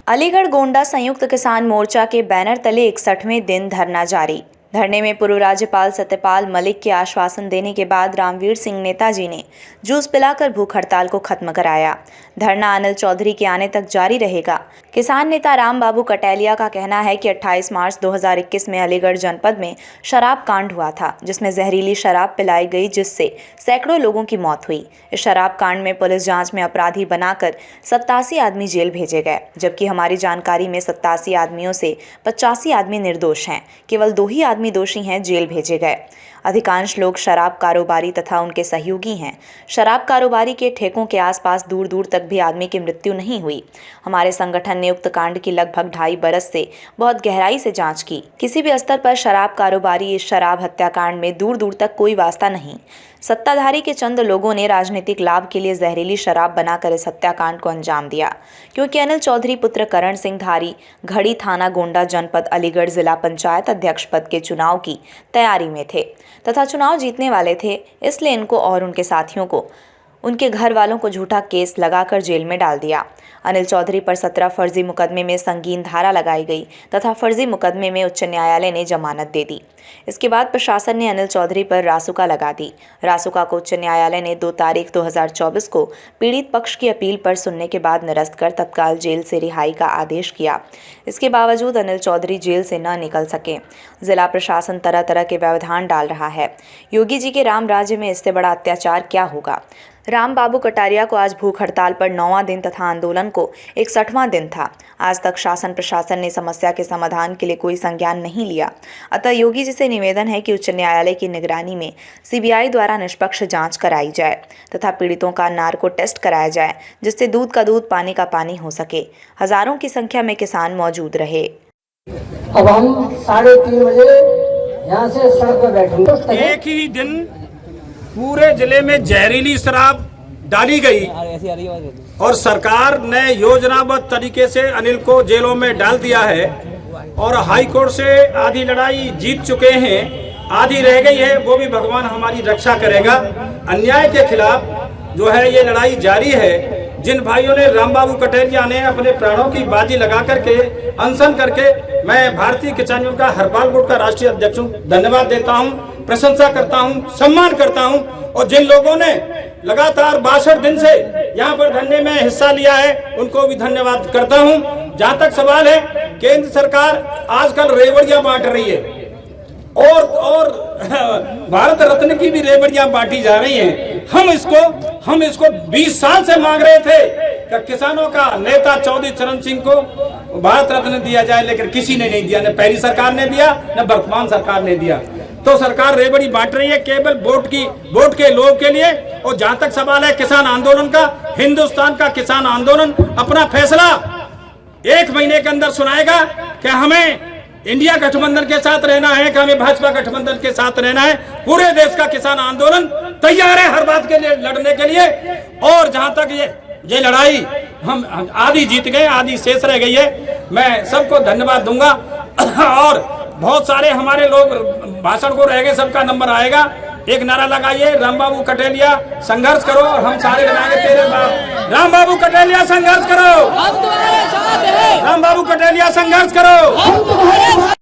अलीगढ़ गोंडा संयुक्त किसान मोर्चा के बैनर तले 61वें दिन धरना जारी। धरने में पूर्व राज्यपाल सत्यपाल मलिक के आश्वासन देने के बाद रामवीर सिंह नेताजी ने जूस पिलाकर भूख हड़ताल को खत्म कराया। धरना अनिल चौधरी के आने तक जारी रहेगा। किसान नेता राम बाबू कटेलिया का कहना है कि 28 मार्च 2021 में अलीगढ़ जनपद में शराब कांड हुआ था, जिसमें जहरीली शराब पिलाई गई, जिससे सैकड़ों लोगों की मौत हुई। इस शराब कांड में पुलिस जांच में अपराधी बनाकर 87 आदमी जेल भेजे गए, जबकि हमारी जानकारी में 87 आदमियों से 85 आदमी निर्दोष हैं। केवल 2 ही आदमी दोषी हैं, जेल भेजे गए। अधिकांश लोग शराब कारोबारी तथा उनके सहयोगी हैं। शराब कारोबारी के ठेकों के आसपास दूर दूर तक भी आदमी की मृत्यु नहीं हुई। हमारे संगठन ने उक्त कांड की लगभग 2.5 बरस से बहुत गहराई से जांच की। किसी भी स्तर पर शराब कारोबारी इस शराब हत्याकांड में दूर दूर तक कोई वास्ता नहीं। सत्ताधारी के चंद लोगों ने राजनीतिक लाभ के लिए जहरीली शराब बनाकर इस हत्याकांड को अंजाम दिया। क्योंकि अनिल चौधरी पुत्र करण सिंह धारी घड़ी थाना गोंडा जनपद अलीगढ़ जिला पंचायत अध्यक्ष पद के चुनाव की तैयारी में थे तथा चुनाव जीतने वाले थे, इसलिए इनको और उनके साथियों को उनके घर वालों को झूठा केस लगाकर जेल में डाल दिया। अनिल चौधरी पर 17 फर्जी मुकदमे में संगीन धारा लगाई गई तथा फर्जी मुकदमे में उच्च न्यायालय ने जमानत दे दी। इसके बाद प्रशासन ने अनिल चौधरी पर रासुका लगा दी। रासुका को उच्च न्यायालय ने 2 तारीख 2024 को पीड़ित पक्ष की अपील पर सुनने के बाद निरस्त कर तत्काल जेल से रिहाई का आदेश किया। इसके बावजूद अनिल चौधरी जेल से न निकल सके। जिला प्रशासन तरह तरह के व्यवधान डाल रहा है। योगी जी के राम राज्य में इससे बड़ा अत्याचार क्या होगा। राम बाबू कटारिया को आज भूख हड़ताल पर 9वां दिन तथा आंदोलन को 61वां दिन था। आज तक शासन प्रशासन ने समस्या के समाधान के लिए कोई संज्ञान नहीं लिया। अतः योगी जी से निवेदन है कि उच्च न्यायालय की निगरानी में सीबीआई द्वारा निष्पक्ष जांच कराई जाए तथा पीड़ितों का नार्को टेस्ट कराया जाए, जिससे दूध का दूध पानी का पानी हो सके। हजारों की संख्या में किसान मौजूद रहे। अब हम 3:30 बजे यहाँ से सड़क पर बैठेंगे। एक ही दिन पूरे जिले में जहरीली शराब डाली गई और सरकार ने योजनाबद्ध तरीके से अनिल को जेलों में डाल दिया है और हाई कोर्ट से आधी लड़ाई जीत चुके हैं, आधी रह गई है, वो भी भगवान हमारी रक्षा करेगा। अन्याय के खिलाफ जो है ये लड़ाई जारी है। जिन भाइयों ने राम बाबू कटेलिया ने अपने प्राणों की बाजी लगा करके अनशन करके, मैं भारतीय किसान यूनियन का हरपाल गुट का राष्ट्रीय अध्यक्ष हूँ, धन्यवाद देता हूँ, प्रशंसा करता हूँ, सम्मान करता हूँ। और जिन लोगों ने लगातार 62 दिन से यहाँ पर धरने में हिस्सा लिया है, उनको भी धन्यवाद करता हूँ। जहाँ तक सवाल है, केंद्र सरकार आजकल रेवड़ियां बांट रही है और भारत रत्न की भी रेवड़ियां बांटी जा रही हैं। हम इसको 20 साल से मांग रहे थे कि किसानों का नेता चौधरी चरण सिंह को भारत रत्न दिया जाए, लेकिन किसी ने नहीं दिया। न पहली सरकार ने दिया, न वर्तमान सरकार ने दिया। तो सरकार रेवड़ी बांट रही है केवल वोट के लोगों के लिए। और जहां तक सवाल है किसान आंदोलन का, हिंदुस्तान का किसान आंदोलन अपना फैसला 1 महीने के अंदर सुनाएगा कि हमें इंडिया गठबंधन के साथ रहना है कि हमें भाजपा गठबंधन के साथ रहना है। पूरे देश का किसान आंदोलन तैयार है हर बात के लिए लड़ने के लिए। और जहां तक ये लड़ाई हम आधी जीत गए, आधी शेष रह गई है। मैं सबको धन्यवाद दूंगा और बहुत सारे हमारे लोग भाषण को रह गए, सबका नंबर आएगा। एक नारा लगाइए, राम बाबू कटेलिया संघर्ष करो, और हम सारे लगाएंगे तेरे बाप। राम बाबू कटेलिया संघर्ष करो, हम तुम्हारे साथ हैं। राम बाबू कटेलिया संघर्ष करो, हम तुम्हारे साथ।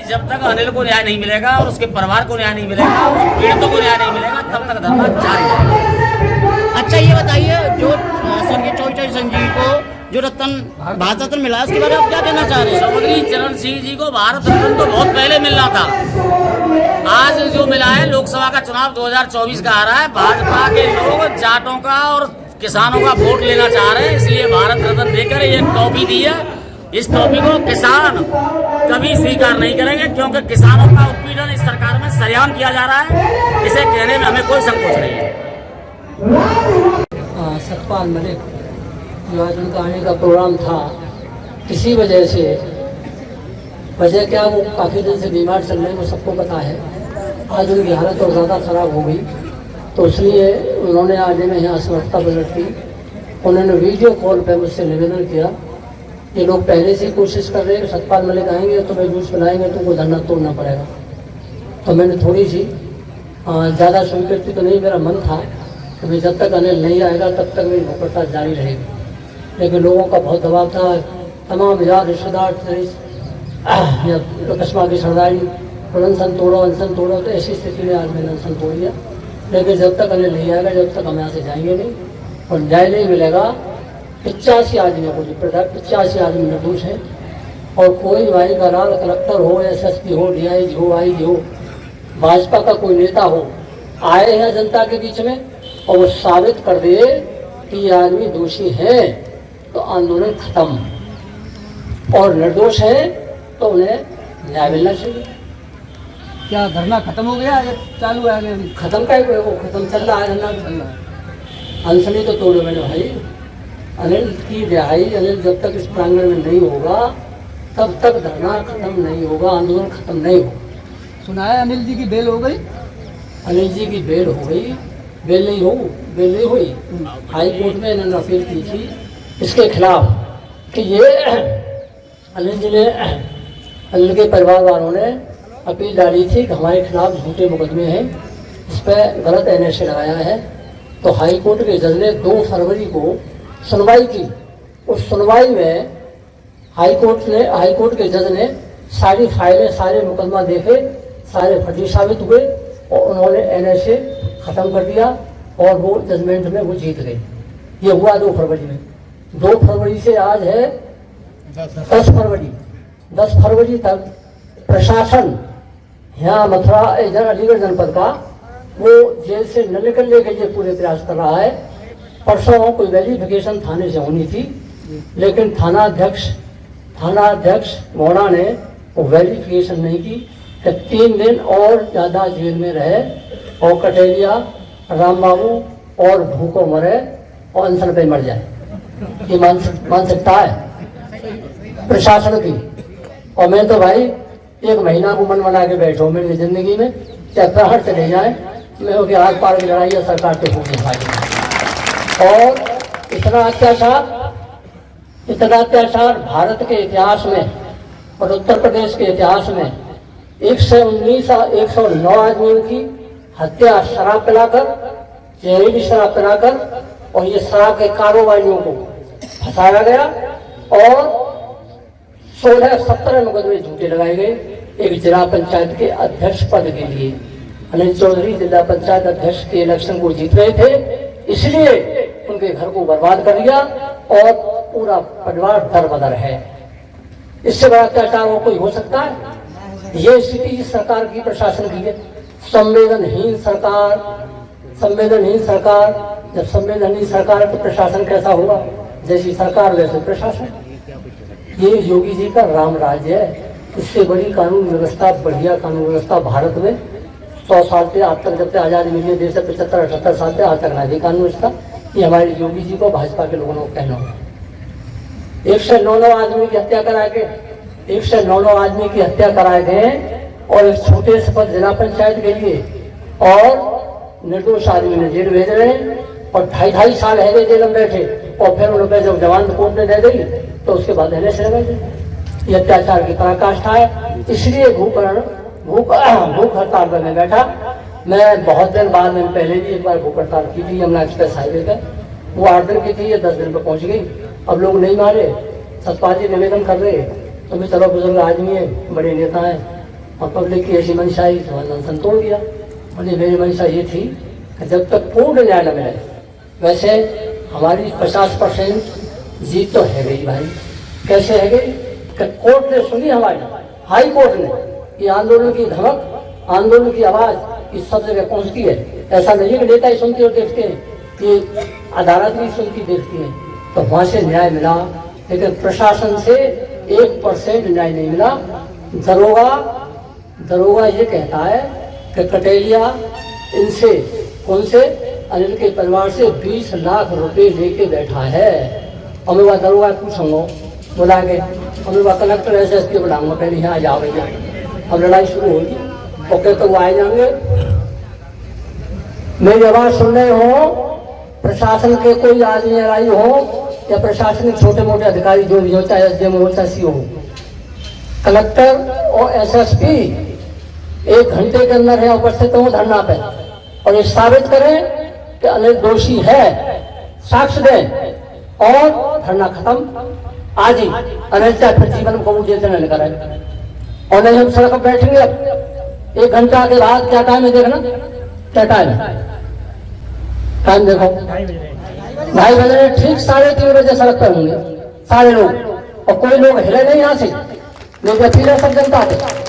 जब तक अनिल को न्याय नहीं मिलेगा और उसके परिवार को न्याय नहीं मिलेगा, पीड़ितों को न्याय नहीं मिलेगा, तब तक धरना जारी रहेगा। अच्छा, ये बताइए, जो स्वर्गीय चौधरी सिंह जी को जो भारत रत्न मिला, उसके बारे में आप क्या कहना चाह रहे हैं? चौधरी चरण सिंह जी को भारत रत्न तो बहुत पहले मिलना था। आज जो मिला है, लोकसभा का चुनाव 2024 का आ रहा है, भाजपा के लोग जाटों का और किसानों का वोट लेना चाह रहे हैं, इसलिए भारत रत्न देकर ये टॉफी दी है। इस टॉपिक को किसान कभी स्वीकार नहीं करेंगे, क्योंकि किसानों का उत्पीड़न इस सरकार में सरेआम किया जा रहा है। इसे कहने में हमें कोई संकोच नहीं है। सतपाल मलिक जो आज उनका आने का प्रोग्राम था, किसी वजह से, वजह क्या, वो काफ़ी दिन से बीमार चल रहे हैं, वो सबको पता है। आज उनकी हालत और ज़्यादा ख़राब हो गई, तो इसलिए उन्होंने आज मैं यहाँ से रफ्ता पलट की। उन्होंने वीडियो कॉल पे मुझसे निवेदन किया, ये लोग पहले से ही कोशिश कर रहे हैं कि सतपाल मलिक आएंगे तो मैं जूस पिलाएंगे, तुमको धरना तोड़ना पड़ेगा। तो मैंने थोड़ी सी ज़्यादा स्वीकृति तो नहीं, मेरा मन था कि भाई जब तक अनिल नहीं आएगा तब तक मेरी भूख हड़ताल जारी रहेगी, लेकिन लोगों का बहुत दबाव था। तमाम यार रिश्तेदार कस्मा की सरदारी अनशन तोड़ो, तो ऐसी स्थिति में आज मैंने अनशन तोड़ दिया। लेकिन जब तक अनिल नहीं आएगा, जब तक हम यहाँ से जाएंगे नहीं, और न्याय नहीं मिलेगा। 85 आदमियों को, 85 आदमी निर्दोष हैं, और कोई भाई बहरहाल कलेक्टर हो, SSP हो, DIG हो, IG हो, भाजपा का कोई नेता हो, आए हैं जनता के बीच में और वो साबित कर दे कि ये आदमी दोषी है तो आंदोलन खत्म, और निर्दोष है तो उन्हें न्याय मिलना चाहिए। क्या धरना खत्म हो गया या चालू है आगे? खत्म का ही वो खत्म चल रहा है धरना। अनशनी तो तोड़ो मैंने भाई, अनिल की रिहाई, अनिल जब तक इस प्रांगण में नहीं होगा तब तक धरना खत्म नहीं होगा, आंदोलन खत्म नहीं होगा। सुना है अनिल जी की बेल हो गई? अनिल जी की बेल हो गई, बेल नहीं हुई। हाई कोर्ट में इन्होंने अपील की थी इसके खिलाफ कि ये अनिल जी ने, अनिल के परिवार वालों ने अपील डाली थी कि हमारे खिलाफ झूठे मुकदमे हैं, इस पर गलत NSA लगाया है। तो हाई कोर्ट के जज ने 2 फरवरी को सुनवाई की। उस सुनवाई में हाई कोर्ट के जज ने सारी फाइलें, सारे मुकदमा देखे, सारे फर्जी साबित हुए और उन्होंने NSA ख़त्म कर दिया और वो जजमेंट में वो जीत गए। ये हुआ 2 फरवरी में। 2 फरवरी से आज है 10 फरवरी। 10 फरवरी तक प्रशासन यहाँ मथुरा अलीगढ़ जनपद का वो जेल से न निकलने के लिए पूरे प्रयास कर रहा है। परसों कोई वेरिफिकेशन थाने से होनी थी, लेकिन थाना अध्यक्ष मोड़ा ने वो वेरिफिकेशन नहीं की कि 3 दिन और ज़्यादा जेल में रहे और कटेलिया, राम बाबू और भूखों मरे और अनशन पे मर जाए। ये मानसिकता है प्रशासन की। और मैं तो भाई 1 महीना को मन बना के बैठो मेरी जिंदगी में, चाहे प्रहर चले जाए, मैं कि आग पार की लड़ाई है, सरकार के होगी भाई। और इतना अत्याचार भारत के इतिहास में और उत्तर प्रदेश के इतिहास में 109 आदमियों की हत्या शराब पिलाकर, जहरीली शराब पिलाकर, और ये शराब के कारोबारियों को फंसाया गया और 16-17 मुकदमे झूठे लगाए गए एक जिला पंचायत के अध्यक्ष पद के लिए। अनिल चौधरी जिला पंचायत अध्यक्ष के इलेक्शन को जीत रहे थे, इसलिए उनके घर को बर्बाद कर दिया और पूरा परिवार दर-बदर है। इससे बड़ा अत्याचार और कोई हो सकता है? ये स्थिति सरकार की, प्रशासन की है। संवेदनहीन सरकार, जब संवेदनहीन सरकार तो प्रशासन कैसा होगा? जैसी सरकार वैसे प्रशासन। ये योगी जी का राम राज्य है। इससे बड़ी कानून व्यवस्था, बढ़िया कानून व्यवस्था भारत में 100 साल से आज तक, जब से आज़ादी मिली है देश से, 75-78 साल से आज तक नहीं कानून व्यवस्था। ये हमारे योगी जी को, भाजपा के लोगों को कहना होगा। 109 आदमी की हत्या कराए गए, 109 आदमी की हत्या कराए गए और एक छोटे से पद जिला पंचायत के लिए, और निर्दोष आदमी ने जेल भेज रहे हैं और 2.5 साल है जेल में बैठे, और फिर उन्होंने जब जवान कोर्ट में दे दी तो उसके बाद NSA लगा दिया। ये अत्याचार की पराकाष्ठा है। इसलिए भूख हड़ताल पर मैं बैठा। मैं बहुत दिन बाद, मैंने पहले भी एक बार भूख हड़ताल की थी यमुना एक्सप्रेस हाईवे पे, वो 8 दिन की थी, ये 10 दिन पर पहुंच गई। अब लोग नहीं मारे, सतपाल जी निवेदन कर रहे, तो मैं चलो बुजुर्ग आदमी है, बड़े नेता हैं, और पब्लिक की ऐसी मंशा आई तो अनशन तोड़ दिया। और मेरी मंशा ये थी कि जब तक पूर्ण न्याय न मिले, वैसे हमारी 50% जीत तो है गई भाई। कैसे है गई कि कोर्ट ने सुनी, हमारी हाई कोर्ट ने, ये आंदोलन की धमक, आंदोलन की आवाज इस सब जगह पहुंचती है। ऐसा नहीं है कि नेता ही सुनते और देखते हैं, ये अदालत भी सुनती देखती है। तो वहां से न्याय मिला, लेकिन प्रशासन से 1% न्याय नहीं मिला। दरोगा ये कहता है कि कटेलिया इनसे, उनसे, अनिल के परिवार से 20 लाख रुपए लेके बैठा है। और मैं वह दरोगा पूछूंगा, बुला के, और मैं वह कलेक्टर SSP बुलाऊंगा, पहले यहाँ जाओ भैया, अब लड़ाई शुरू होगी। ओके तो वो आए जाएंगे। मेरी आवाज सुन रहे हो, प्रशासन के कोई आदमी आई हो या प्रशासनिक छोटे मोटे अधिकारी जो भी हो, चाहे एसडीएम हो चाहे सीओ हो, कलेक्टर और एसएसपी 1 घंटे के अंदर है उपस्थित हो धरना पे और ये साबित करें कि अनिल दोषी है, साक्ष्य दें और धरना खत्म आज ही। अनिल चाहे फिर जीवन को जेल से लेकर आए और नहीं हम सड़क पर बैठेंगे। अब 1 घंटा के बाद क्या टाइम है देखना, क्या टाइम है, टाइम देखो 2:30 बजे, ठीक 3:30 बजे सड़क पर होंगे सारे लोग और कोई लोग हिले नहीं यहाँ से, लेकिन अपील है सब जनता से।